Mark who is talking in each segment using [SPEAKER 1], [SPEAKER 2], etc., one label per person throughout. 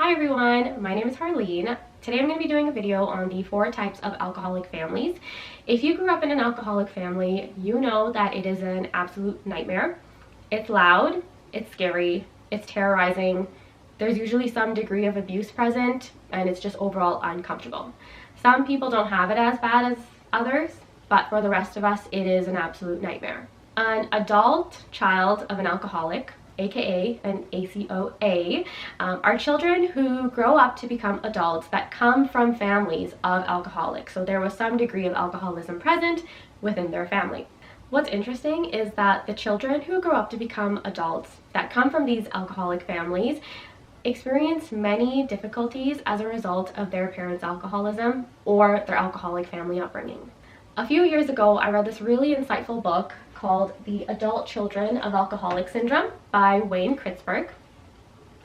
[SPEAKER 1] Hi everyone, my name is Harlene. Today I'm going to be doing a video on the 4 types of alcoholic families. If you grew up in an alcoholic family, you know that it is an absolute nightmare. It's loud, it's scary, it's terrorizing, there's usually some degree of abuse present, and it's just overall uncomfortable. Some people don't have it as bad as others, but for the rest of us, it is an absolute nightmare. An adult child of an alcoholic, aka an ACOA, are children who grow up to become adults that come from families of alcoholics. So there was some degree of alcoholism present within their family. What's interesting is that the children who grow up to become adults that come from these alcoholic families experience many difficulties as a result of their parents' alcoholism or their alcoholic family upbringing. A few years ago, I read this really insightful book called The Adult Children of Alcoholic Syndrome by Wayne Kritsberg.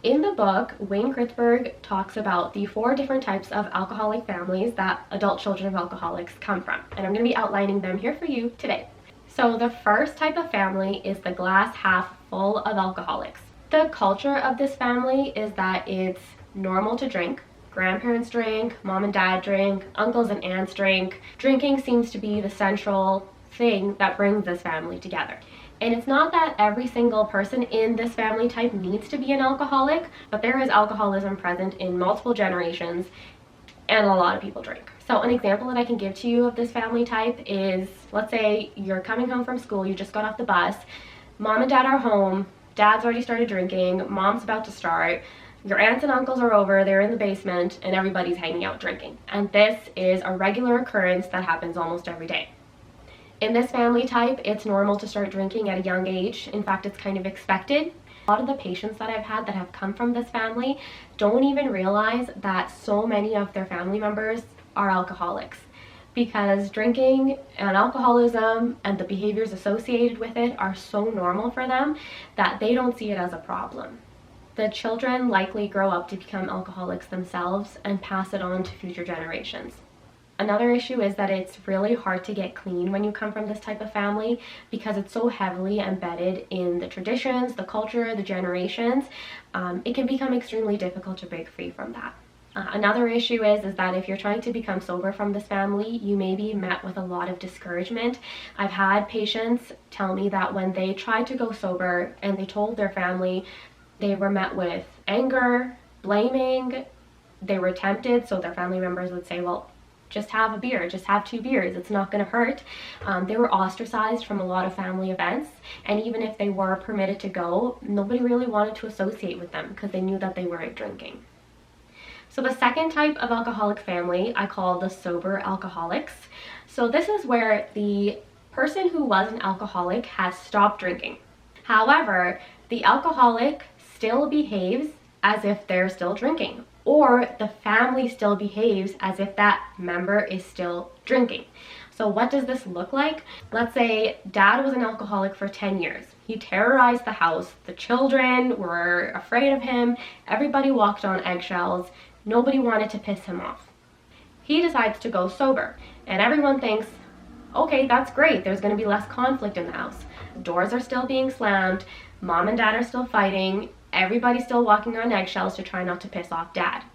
[SPEAKER 1] In the book, Wayne Kritsberg talks about the 4 different types of alcoholic families that adult children of alcoholics come from, and I'm going to be outlining them here for you today. So the first type of family is the glass half full of alcoholics. The culture of this family is that it's normal to drink. Grandparents drink, mom and dad drink, uncles and aunts drink. Drinking seems to be the central thing that brings this family together. And it's not that every single person in this family type needs to be an alcoholic, but there is alcoholism present in multiple generations, and a lot of people drink. So an example that I can give to you of this family type is, let's say you're coming home from school, you just got off the bus, mom and dad are home, dad's already started drinking, mom's about to start, your aunts and uncles are over, they're in the basement, and everybody's hanging out drinking. And this is a regular occurrence that happens almost every day. In this family type, it's normal to start drinking at a young age. In fact, it's kind of expected. A lot of the patients that I've had that have come from this family don't even realize that so many of their family members are alcoholics, because drinking and alcoholism and the behaviors associated with it are so normal for them that they don't see it as a problem. The children likely grow up to become alcoholics themselves and pass it on to future generations. Another issue is that it's really hard to get clean when you come from this type of family because it's so heavily embedded in the traditions, the culture, the generations. It can become extremely difficult to break free from that. Another issue is that if you're trying to become sober from this family, you may be met with a lot of discouragement. I've had patients tell me that when they tried to go sober and they told their family, they were met with anger, blaming, they were tempted, so their family members would say, well, just have a beer, just have 2 beers, it's not going to hurt. They were ostracized from a lot of family events, and even if they were permitted to go, nobody really wanted to associate with them because they knew that they weren't drinking. So the second type of alcoholic family I call the sober alcoholics. So this is where the person who was an alcoholic has stopped drinking. However, the alcoholic still behaves as if they're still drinking, or the family still behaves as if that member is still drinking. So what does this look like? Let's say dad was an alcoholic for 10 years. He terrorized the house. The children were afraid of him. Everybody walked on eggshells. Nobody wanted to piss him off. He decides to go sober, and everyone thinks, okay, that's great. There's going to be less conflict in the house. Doors are still being slammed. Mom and dad are still fighting. Everybody's still walking on eggshells to try not to piss off dad.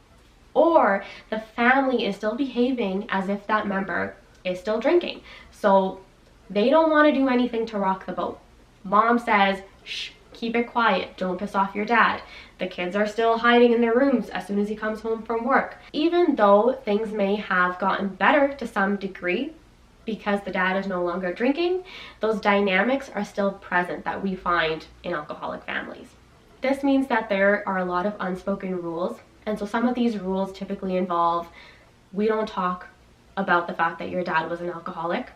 [SPEAKER 1] Or the family is still behaving as if that member is still drinking. So they don't want to do anything to rock the boat. Mom says, shh, keep it quiet, don't piss off your dad. The kids are still hiding in their rooms as soon as he comes home from work. Even though things may have gotten better to some degree because the dad is no longer drinking, those dynamics are still present that we find in alcoholic families. This means that there are a lot of unspoken rules, and so some of these rules typically involve, we don't talk about the fact that your dad was an alcoholic,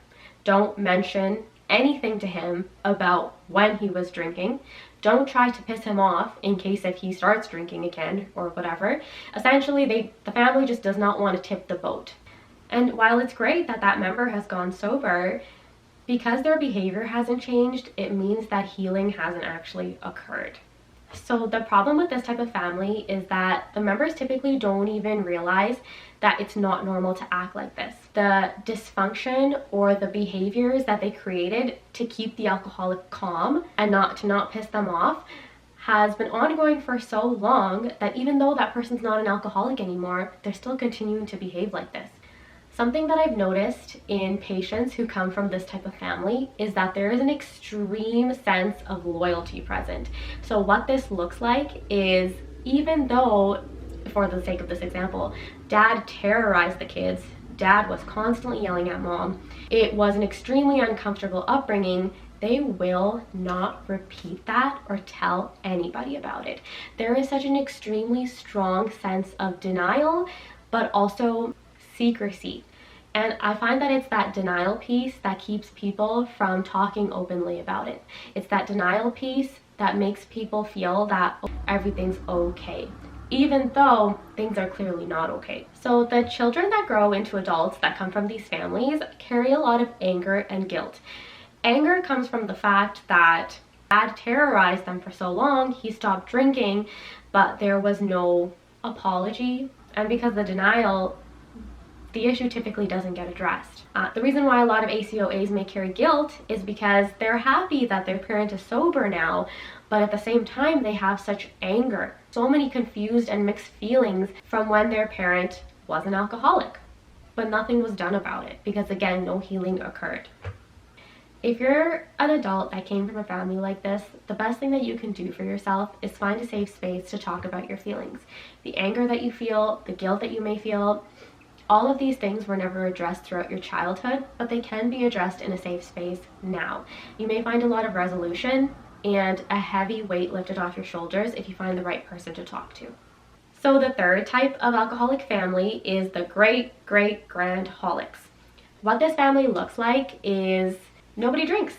[SPEAKER 1] don't mention anything to him about when he was drinking, don't try to piss him off in case if he starts drinking again or whatever. Essentially, the family just does not want to tip the boat. And while it's great that that member has gone sober, because their behavior hasn't changed, it means that healing hasn't actually occurred. So the problem with this type of family is that the members typically don't even realize that it's not normal to act like this. The dysfunction or the behaviors that they created to keep the alcoholic calm and not piss them off has been ongoing for so long that even though that person's not an alcoholic anymore, they're still continuing to behave like this. Something that I've noticed in patients who come from this type of family is that there is an extreme sense of loyalty present. So what this looks like is, even though, for the sake of this example, dad terrorized the kids, dad was constantly yelling at mom, it was an extremely uncomfortable upbringing, they will not repeat that or tell anybody about it. There is such an extremely strong sense of denial, but also secrecy. And I find that it's that denial piece that keeps people from talking openly about it. It's that denial piece that makes people feel that everything's okay, even though things are clearly not okay. So the children that grow into adults that come from these families carry a lot of anger and guilt. Anger comes from the fact that dad terrorized them for so long, he stopped drinking, but there was no apology. And because of the denial, the issue typically doesn't get addressed. The reason why a lot of ACOAs may carry guilt is because they're happy that their parent is sober now, but at the same time they have such anger, so many confused and mixed feelings from when their parent was an alcoholic, but nothing was done about it because, again, no healing occurred. If you're an adult that came from a family like this, the best thing that you can do for yourself is find a safe space to talk about your feelings. The anger that you feel, the guilt that you may feel, all of these things were never addressed throughout your childhood, but they can be addressed in a safe space now. You may find a lot of resolution and a heavy weight lifted off your shoulders if you find the right person to talk to. So the third type of alcoholic family is the great-great-grandholics. What this family looks like is nobody drinks.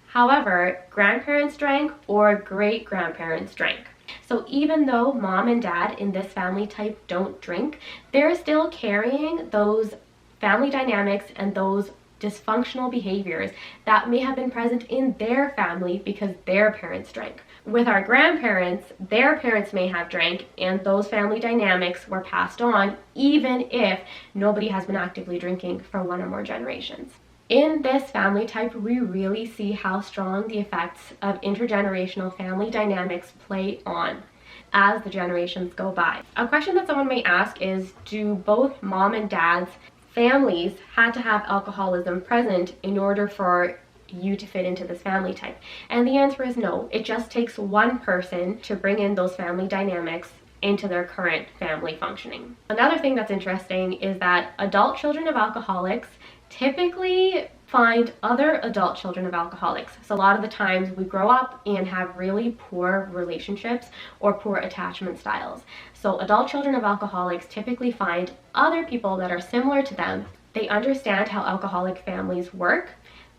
[SPEAKER 1] However, grandparents drank or great-grandparents drank. So even though mom and dad in this family type don't drink, they're still carrying those family dynamics and those dysfunctional behaviors that may have been present in their family because their parents drank. With our grandparents, their parents may have drank and those family dynamics were passed on even if nobody has been actively drinking for one or more generations. In this family type, we really see how strong the effects of intergenerational family dynamics play on as the generations go by. A question that someone may ask is, do both mom and dad's families had to have alcoholism present in order for you to fit into this family type? And the answer is no. It just takes one person to bring in those family dynamics into their current family functioning. Another thing that's interesting is that adult children of alcoholics typically find other adult children of alcoholics. So a lot of the times we grow up and have really poor relationships or poor attachment styles. So adult children of alcoholics typically find other people that are similar to them. They understand how alcoholic families work,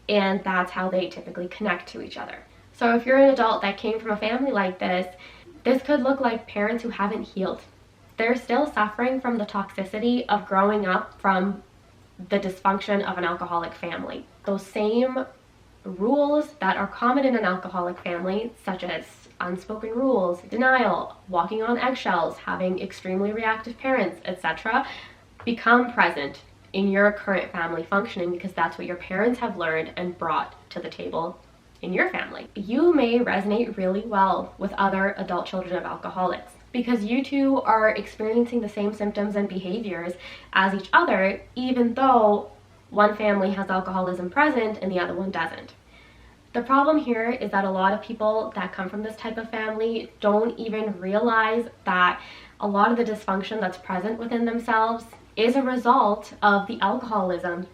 [SPEAKER 1] and that's how they typically connect to each other. So if you're an adult that came from a family like this could look like parents who haven't healed. They're still suffering from the toxicity of growing up from the dysfunction of an alcoholic family. Those same rules that are common in an alcoholic family, such as unspoken rules, denial, walking on eggshells, having extremely reactive parents, etc., become present in your current family functioning because that's what your parents have learned and brought to the table in your family. You may resonate really well with other adult children of alcoholics because you two are experiencing the same symptoms and behaviors as each other, even though one family has alcoholism present and the other one doesn't. The problem here is that a lot of people that come from this type of family don't even realize that a lot of the dysfunction that's present within themselves is a result of the alcoholism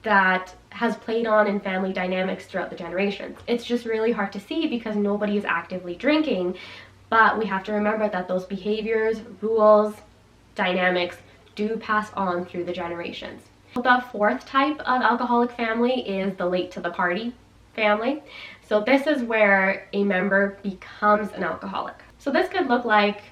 [SPEAKER 1] that has played on in family dynamics throughout the generations. It's just really hard to see because nobody is actively drinking, but we have to remember that those behaviors, rules, dynamics do pass on through the generations. The fourth type of alcoholic family is the late to the party family. So this is where a member becomes an alcoholic. So this could look like,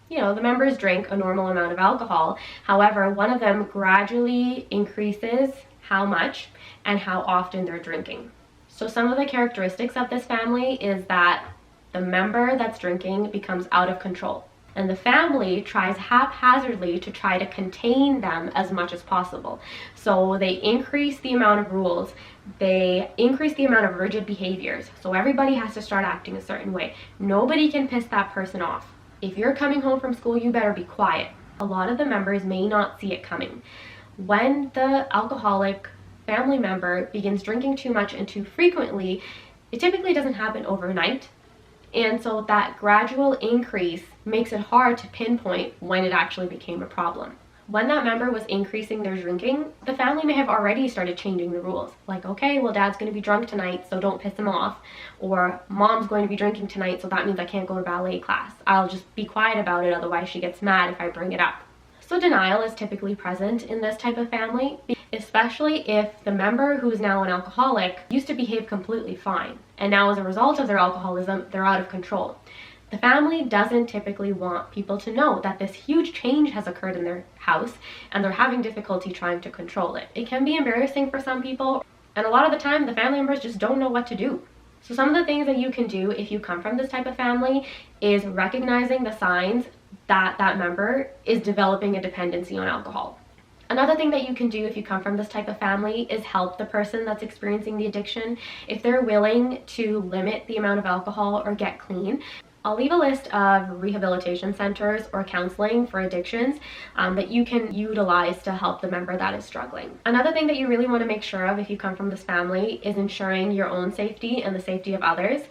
[SPEAKER 1] the members drink a normal amount of alcohol. However, one of them gradually increases how much and how often they're drinking. So some of the characteristics of this family is that the member that's drinking becomes out of control. and the family tries haphazardly to try to contain them as much as possible. So they increase the amount of rules, they increase the amount of rigid behaviors, so everybody has to start acting a certain way. Nobody can piss that person off. If you're coming home from school, you better be quiet. A lot of the members may not see it coming. When the alcoholic family member begins drinking too much and too frequently, it typically doesn't happen overnight. And so that gradual increase makes it hard to pinpoint when it actually became a problem. When that member was increasing their drinking, the family may have already started changing the rules. Like, okay, well, dad's going to be drunk tonight, so don't piss him off. Or mom's going to be drinking tonight, so that means I can't go to ballet class. I'll just be quiet about it, otherwise she gets mad if I bring it up. So denial is typically present in this type of family, especially if the member who is now an alcoholic used to behave completely fine, and now as a result of their alcoholism, they're out of control. The family doesn't typically want people to know that this huge change has occurred in their house and they're having difficulty trying to control it. It can be embarrassing for some people, and a lot of the time the family members just don't know what to do. So some of the things that you can do if you come from this type of family is recognizing the signs that that member is developing a dependency on alcohol. Another thing that you can do if you come from this type of family is help the person that's experiencing the addiction. If they're willing to limit the amount of alcohol or get clean, I'll leave a list of rehabilitation centers or counseling for addictions that you can utilize to help the member that is struggling. Another thing that you really want to make sure of if you come from this family is ensuring your own safety and the safety of others.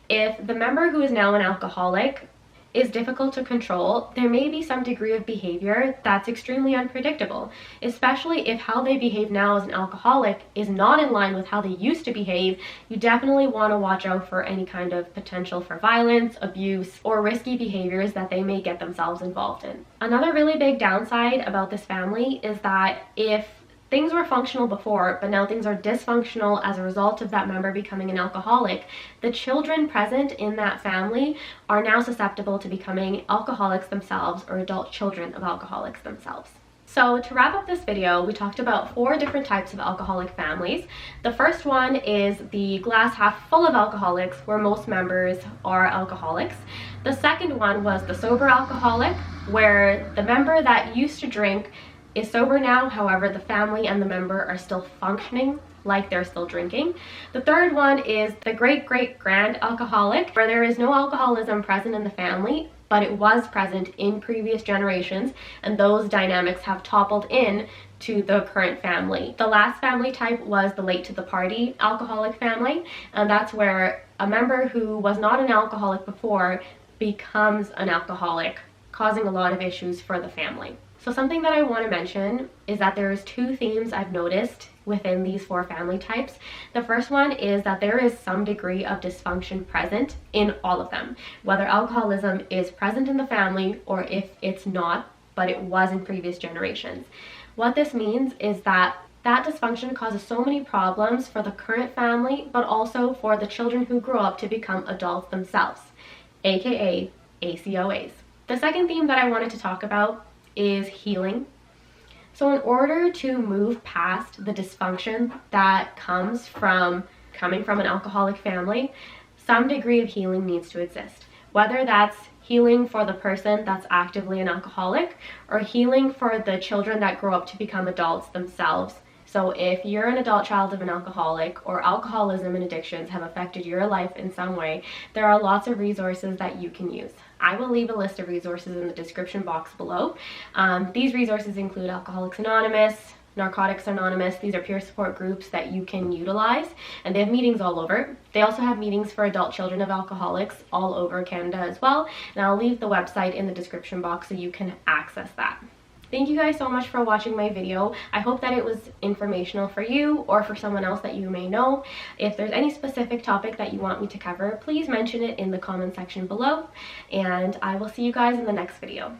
[SPEAKER 1] If the member who is now an alcoholic is difficult to control, there may be some degree of behavior that's extremely unpredictable, especially if how they behave now as an alcoholic is not in line with how they used to behave. You definitely want to watch out for any kind of potential for violence, abuse, or risky behaviors that they may get themselves involved in. Another really big downside about this family is that if things were functional before, but now things are dysfunctional as a result of that member becoming an alcoholic, the children present in that family are now susceptible to becoming alcoholics themselves or adult children of alcoholics themselves. So to wrap up this video, we talked about 4 different types of alcoholic families. The first one is the glass half full of alcoholics, where most members are alcoholics. The second one was the sober alcoholic, where the member that used to drink is sober now, however the family and the member are still functioning like they're still drinking. The third one is the great-great-grand alcoholic, where there is no alcoholism present in the family, but it was present in previous generations, and those dynamics have toppled in to the current family. The last family type was the late to the party alcoholic family, and that's where a member who was not an alcoholic before becomes an alcoholic, causing a lot of issues for the family. So something that I want to mention is that there's 2 themes I've noticed within these 4 family types. The first one is that there is some degree of dysfunction present in all of them, whether alcoholism is present in the family or if it's not, but it was in previous generations. What this means is that that dysfunction causes so many problems for the current family, but also for the children who grow up to become adults themselves, aka ACOAs. The second theme that I wanted to talk about is healing. So in order to move past the dysfunction that comes from coming from an alcoholic family, some degree of healing needs to exist. Whether that's healing for the person that's actively an alcoholic or healing for the children that grow up to become adults themselves. So if you're an adult child of an alcoholic or alcoholism and addictions have affected your life in some way, there are lots of resources that you can use. I will leave a list of resources in the description box below. These resources include Alcoholics Anonymous, Narcotics Anonymous. These are peer support groups that you can utilize, and they have meetings all over. They also have meetings for adult children of alcoholics all over Canada as well, and I'll leave the website in the description box so you can access that. Thank you guys so much for watching my video. I hope that it was informational for you or for someone else that you may know. If there's any specific topic that you want me to cover, please mention it in the comment section below, and I will see you guys in the next video.